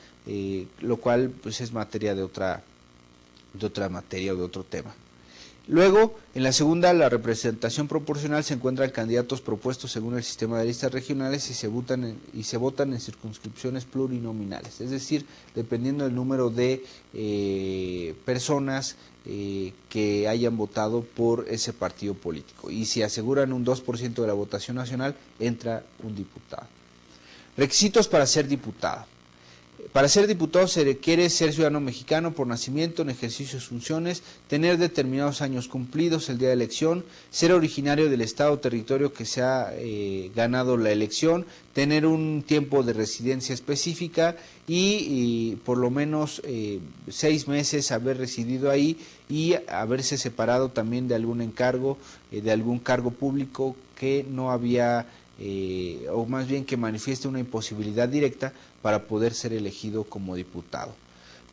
lo cual pues es materia de otra materia o de otro tema. Luego, en la segunda, la representación proporcional, se encuentran candidatos propuestos según el sistema de listas regionales y se votan en circunscripciones plurinominales, es decir, dependiendo del número de personas que hayan votado por ese partido político. Y si aseguran un 2% de la votación nacional, entra un diputado. Requisitos para ser diputado. Para ser diputado se requiere ser ciudadano mexicano por nacimiento, en ejercicio de sus funciones, tener determinados años cumplidos el día de elección, ser originario del estado o territorio que se ha ganado la elección, tener un tiempo de residencia específica y por lo menos 6 meses haber residido ahí y haberse separado también de algún encargo, de algún cargo público que no había, o más bien que manifieste una imposibilidad directa para poder ser elegido como diputado.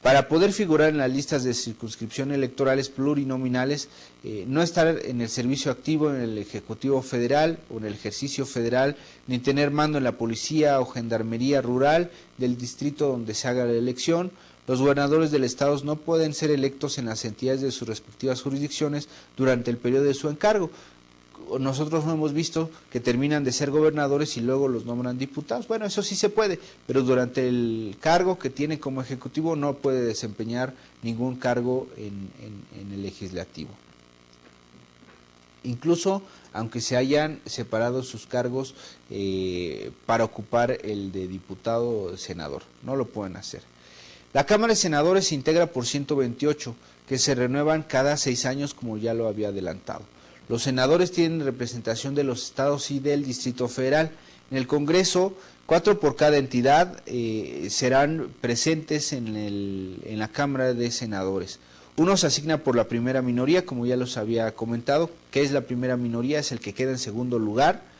Para poder figurar en las listas de circunscripción electorales plurinominales, no estar en el servicio activo en el Ejecutivo Federal o en el ejercicio federal, ni tener mando en la policía o gendarmería rural del distrito donde se haga la elección. Los gobernadores del estado no pueden ser electos en las entidades de sus respectivas jurisdicciones durante el periodo de su encargo. Nosotros no hemos visto que terminan de ser gobernadores y luego los nombran diputados. Bueno, eso sí se puede, pero durante el cargo que tiene como ejecutivo no puede desempeñar ningún cargo en el legislativo. Incluso aunque se hayan separado sus cargos para ocupar el de diputado o senador, no lo pueden hacer. La Cámara de Senadores se integra por 128, que se renuevan cada 6 años, como ya lo había adelantado. Los senadores tienen representación de los estados y del Distrito Federal. En el Congreso, 4 por cada entidad serán presentes en la Cámara de Senadores. Uno se asigna por la primera minoría, como ya los había comentado. ¿Qué es la primera minoría? Es el que queda en segundo lugar.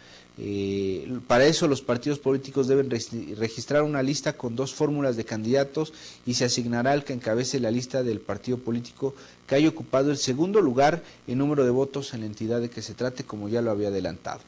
Para eso los partidos políticos deben registrar una lista con 2 fórmulas de candidatos y se asignará al que encabece la lista del partido político que haya ocupado el segundo lugar en número de votos en la entidad de que se trate, como ya lo había adelantado.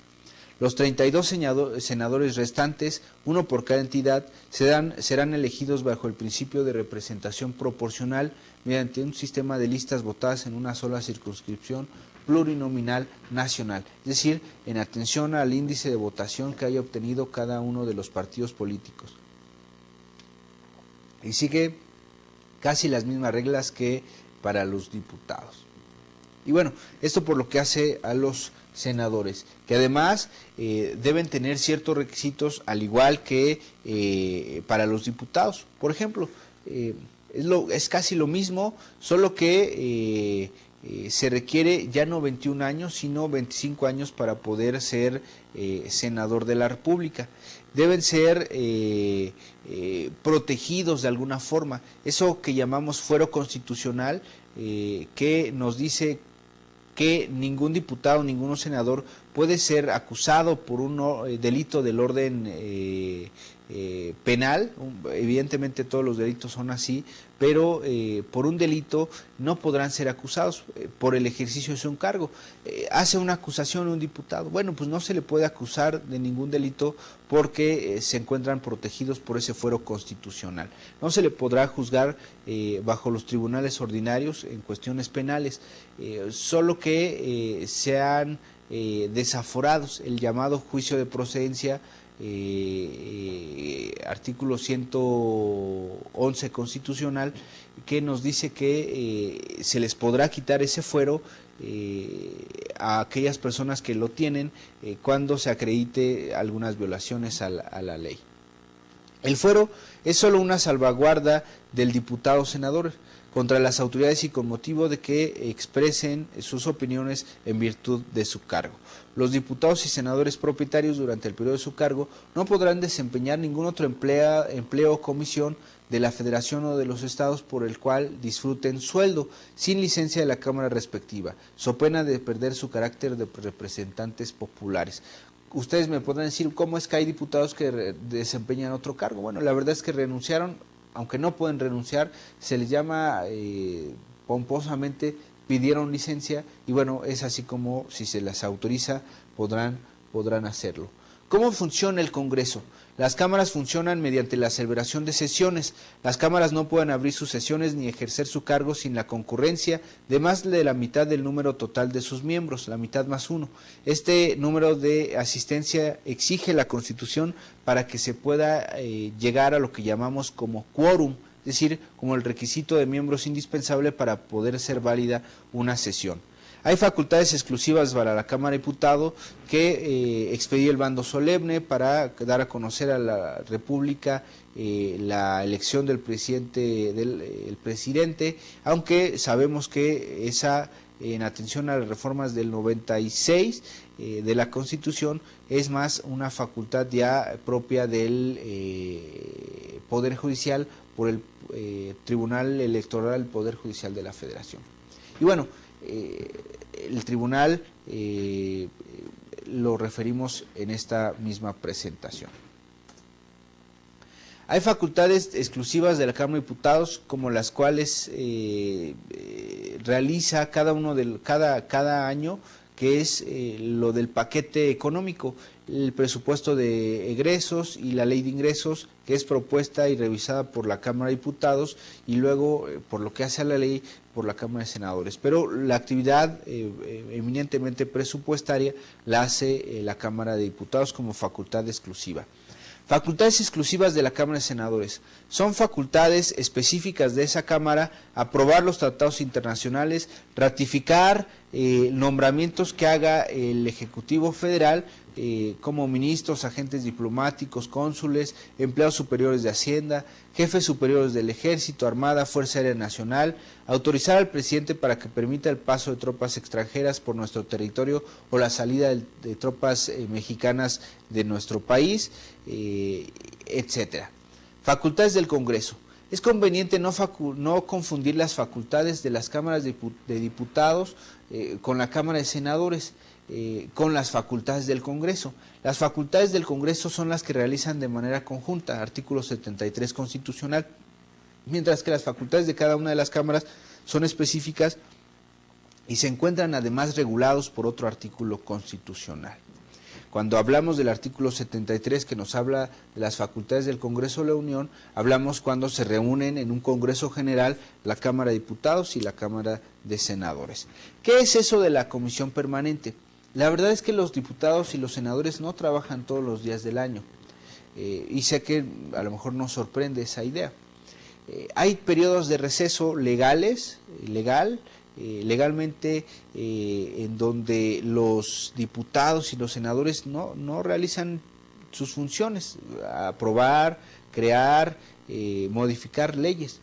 Los 32 senadores restantes, 1 por cada entidad, serán elegidos bajo el principio de representación proporcional mediante un sistema de listas votadas en una sola circunscripción plurinominal nacional, es decir, en atención al índice de votación que haya obtenido cada uno de los partidos políticos. Y sigue casi las mismas reglas que para los diputados. Y bueno, esto por lo que hace a los senadores, que además deben tener ciertos requisitos al igual que para los diputados. Por ejemplo, es casi lo mismo, solo que se requiere ya no 21 años, sino 25 años para poder ser senador de la República. Deben ser protegidos de alguna forma. Eso que llamamos fuero constitucional, que nos dice que ningún diputado, ningún senador puede ser acusado por un delito del orden penal. Evidentemente todos los delitos son así, pero por un delito no podrán ser acusados por el ejercicio de su cargo. Hace una acusación un diputado, bueno, pues no se le puede acusar de ningún delito porque se encuentran protegidos por ese fuero constitucional. No se le podrá juzgar bajo los tribunales ordinarios en cuestiones penales, solo que sean desaforados el llamado juicio de procedencia, artículo 111 constitucional, que nos dice que se les podrá quitar ese fuero a aquellas personas que lo tienen cuando se acredite algunas violaciones a la ley. El fuero es solo una salvaguarda del diputado o senador contra las autoridades y con motivo de que expresen sus opiniones en virtud de su cargo. Los diputados y senadores propietarios durante el periodo de su cargo no podrán desempeñar ningún otro empleo o comisión de la Federación o de los estados por el cual disfruten sueldo, sin licencia de la Cámara respectiva, so pena de perder su carácter de representantes populares. Ustedes me podrán decir, ¿cómo es que hay diputados que desempeñan otro cargo? Bueno, la verdad es que renunciaron, aunque no pueden renunciar, se les llama pomposamente, pidieron licencia, y bueno, es así como si se las autoriza podrán hacerlo. ¿Cómo funciona el Congreso? Las cámaras funcionan mediante la celebración de sesiones. Las cámaras no pueden abrir sus sesiones ni ejercer su cargo sin la concurrencia de más de la mitad del número total de sus miembros, la mitad más uno. Este número de asistencia exige la Constitución para que se pueda llegar a lo que llamamos como quórum, es decir, como el requisito de miembros indispensable para poder ser válida una sesión. Hay facultades exclusivas para la Cámara de Diputados que expedir el bando solemne para dar a conocer a la República la elección del presidente, aunque sabemos que esa, en atención a las reformas del 96 de la Constitución, es más una facultad ya propia del Poder Judicial por el Tribunal Electoral del Poder Judicial de la Federación. Y bueno, el tribunal lo referimos en esta misma presentación. Hay facultades exclusivas de la Cámara de Diputados, como las cuales realiza cada año, que es lo del paquete económico, el presupuesto de egresos y la ley de ingresos, que es propuesta y revisada por la Cámara de Diputados y luego, por lo que hace a la ley, por la Cámara de Senadores. Pero la actividad eminentemente presupuestaria la hace la Cámara de Diputados como facultad exclusiva. Facultades exclusivas de la Cámara de Senadores. Son facultades específicas de esa Cámara aprobar los tratados internacionales, ratificar nombramientos que haga el Ejecutivo Federal, como ministros, agentes diplomáticos, cónsules, empleados superiores de Hacienda, jefes superiores del Ejército, Armada, Fuerza Aérea Nacional, autorizar al presidente para que permita el paso de tropas extranjeras por nuestro territorio o la salida de tropas mexicanas de nuestro país, etcétera. Facultades del Congreso. Es conveniente no confundir las facultades de las cámaras de diputados con la Cámara de Senadores, con las facultades del Congreso. Las facultades del Congreso son las que realizan de manera conjunta, artículo 73 constitucional, mientras que las facultades de cada una de las cámaras son específicas y se encuentran además regulados por otro artículo constitucional. Cuando hablamos del artículo 73 que nos habla de las facultades del Congreso de la Unión, hablamos cuando se reúnen en un Congreso General la Cámara de Diputados y la Cámara de Senadores. ¿Qué es eso de la Comisión Permanente? La verdad es que los diputados y los senadores no trabajan todos los días del año, y sé que a lo mejor nos sorprende esa idea. Hay periodos de receso legalmente en donde los diputados y los senadores no realizan sus funciones, aprobar, crear, modificar leyes.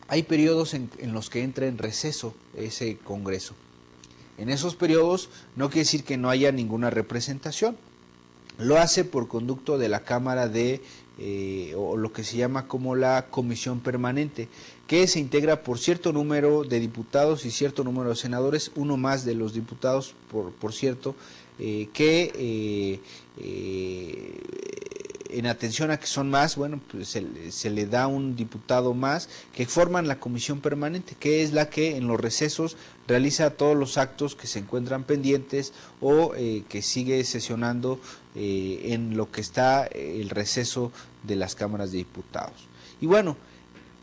Hay periodos en los que entra en receso ese Congreso. En esos periodos no quiere decir que no haya ninguna representación. Lo hace por conducto de la Cámara de o lo que se llama como la comisión permanente, que se integra por cierto número de diputados y cierto número de senadores, uno más de los diputados, por cierto, que en atención a que son más, bueno, pues se le da un diputado más que forman la comisión permanente, que es la que en los recesos realiza todos los actos que se encuentran pendientes o que sigue sesionando en lo que está el receso de las cámaras de diputados. Y bueno,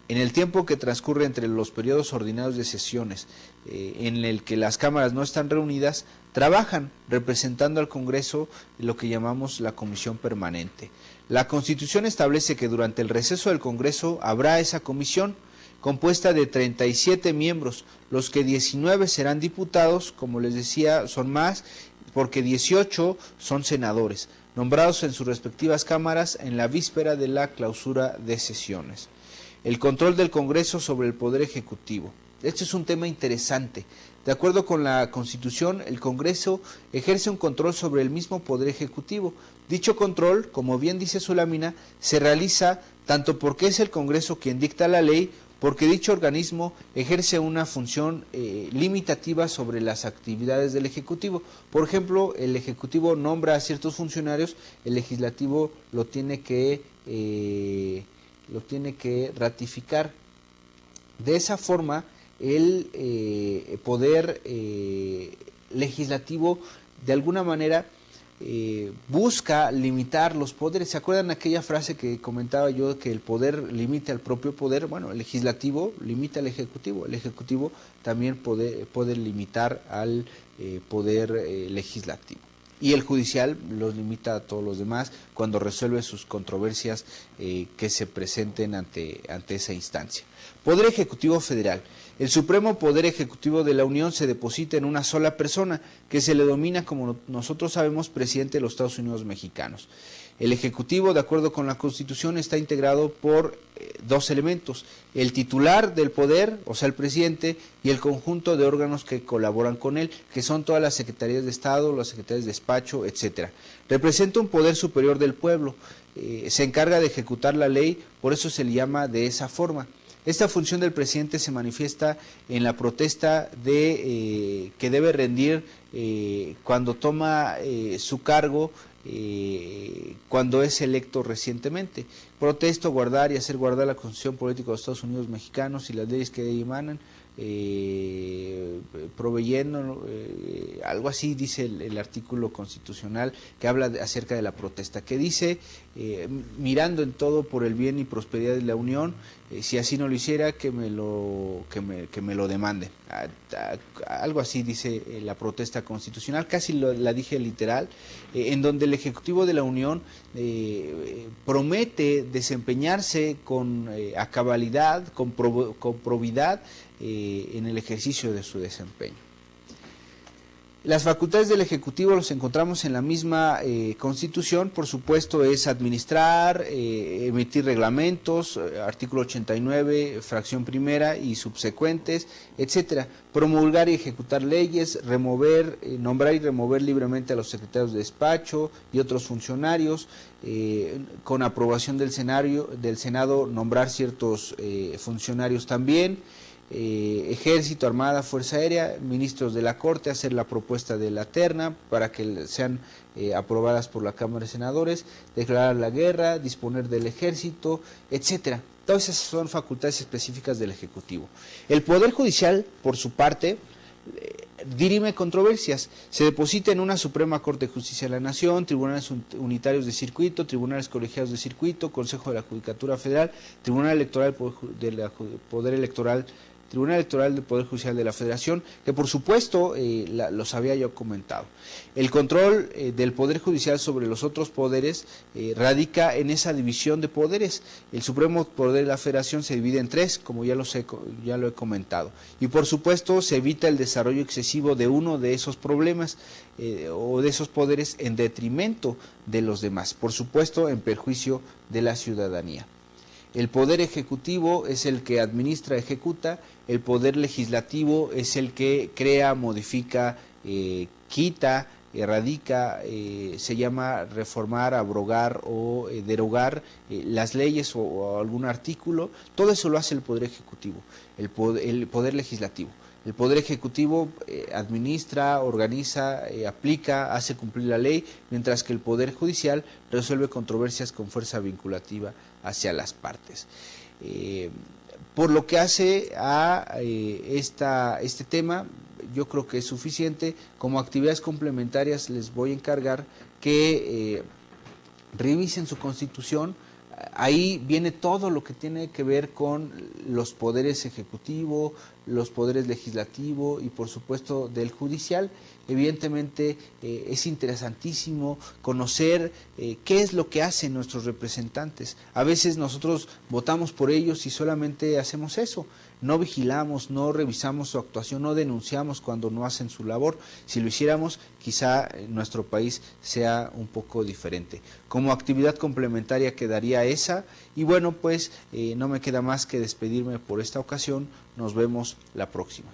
en el tiempo que transcurre entre los periodos ordinarios de sesiones en el que las cámaras no están reunidas, trabajan representando al Congreso lo que llamamos la comisión permanente. La Constitución establece que durante el receso del Congreso habrá esa comisión compuesta de 37 miembros, los que 19 serán diputados, como les decía, son más, porque 18 son senadores, nombrados en sus respectivas cámaras en la víspera de la clausura de sesiones. El control del Congreso sobre el Poder Ejecutivo. Este es un tema interesante. De acuerdo con la Constitución, el Congreso ejerce un control sobre el mismo Poder Ejecutivo. Dicho control, como bien dice su lámina, se realiza tanto porque es el Congreso quien dicta la ley, porque dicho organismo ejerce una función limitativa sobre las actividades del Ejecutivo. Por ejemplo, el Ejecutivo nombra a ciertos funcionarios, el Legislativo lo tiene que ratificar. De esa forma, el poder legislativo de alguna manera busca limitar los poderes. ¿Se acuerdan aquella frase que comentaba yo, que el poder limita al propio poder? Bueno, el legislativo limita al ejecutivo, el ejecutivo también puede limitar al poder legislativo. Y el judicial los limita a todos los demás cuando resuelve sus controversias que se presenten ante esa instancia. Poder Ejecutivo Federal. El supremo poder ejecutivo de la Unión se deposita en una sola persona, que se le denomina, como nosotros sabemos, presidente de los Estados Unidos mexicanos. El Ejecutivo, de acuerdo con la Constitución, está integrado por dos elementos: el titular del poder, o sea, el presidente, y el conjunto de órganos que colaboran con él, que son todas las secretarías de Estado, las secretarías de despacho, etcétera. Representa un poder superior del pueblo, se encarga de ejecutar la ley, por eso se le llama de esa forma. Esta función del presidente se manifiesta en la protesta que debe rendir cuando toma su cargo, cuando es electo recientemente. Protesto, guardar y hacer guardar la Constitución Política de los Estados Unidos mexicanos y las leyes que de ahí emanan, proveyendo, algo así dice el artículo constitucional que habla acerca de la protesta, que dice, mirando en todo por el bien y prosperidad de la Unión, si así no lo hiciera, que me lo demande. Algo así dice la protesta constitucional, casi la dije literal, en donde el Ejecutivo de la Unión promete desempeñarse con a cabalidad, con probidad en el ejercicio de su desempeño. Las facultades del Ejecutivo los encontramos en la misma Constitución, por supuesto, es administrar, emitir reglamentos, artículo 89, fracción primera y subsecuentes, etcétera, promulgar y ejecutar leyes, nombrar y remover libremente a los secretarios de despacho y otros funcionarios, con aprobación del Senado nombrar ciertos funcionarios también. Ejército, Armada, Fuerza Aérea, ministros de la Corte, hacer la propuesta de la terna para que sean aprobadas por la Cámara de Senadores, declarar la guerra, disponer del ejército, etcétera. Todas esas son facultades específicas del Ejecutivo. El Poder Judicial, por su parte, dirime controversias, se deposita en una Suprema Corte de Justicia de la Nación, tribunales unitarios de circuito, tribunales colegiados de circuito, Consejo de la Judicatura Federal, Tribunal Electoral Tribunal Electoral del Poder Judicial de la Federación, que por supuesto los había yo comentado. El control del Poder Judicial sobre los otros poderes radica en esa división de poderes. El Supremo Poder de la Federación se divide en tres, como ya lo he comentado. Y por supuesto se evita el desarrollo excesivo de uno de esos problemas o de esos poderes en detrimento de los demás, por supuesto en perjuicio de la ciudadanía. El Poder Ejecutivo es el que administra, ejecuta, el Poder Legislativo es el que crea, modifica, quita radica, se llama reformar, abrogar o derogar las leyes o algún artículo. Todo eso lo hace el Poder Ejecutivo, el poder Legislativo. El Poder Ejecutivo administra, organiza, aplica, hace cumplir la ley, mientras que el Poder Judicial resuelve controversias con fuerza vinculativa hacia las partes. Por lo que hace a este tema, yo creo que es suficiente. Como actividades complementarias les voy a encargar que revisen su Constitución. Ahí viene todo lo que tiene que ver con los poderes ejecutivo, los poderes legislativo y por supuesto del judicial. Evidentemente es interesantísimo conocer qué es lo que hacen nuestros representantes. A veces nosotros votamos por ellos y solamente hacemos eso. No vigilamos, no revisamos su actuación, no denunciamos cuando no hacen su labor. Si lo hiciéramos, quizá nuestro país sea un poco diferente. Como actividad complementaria quedaría esa, y bueno, pues no me queda más que despedirme por esta ocasión. Nos vemos la próxima.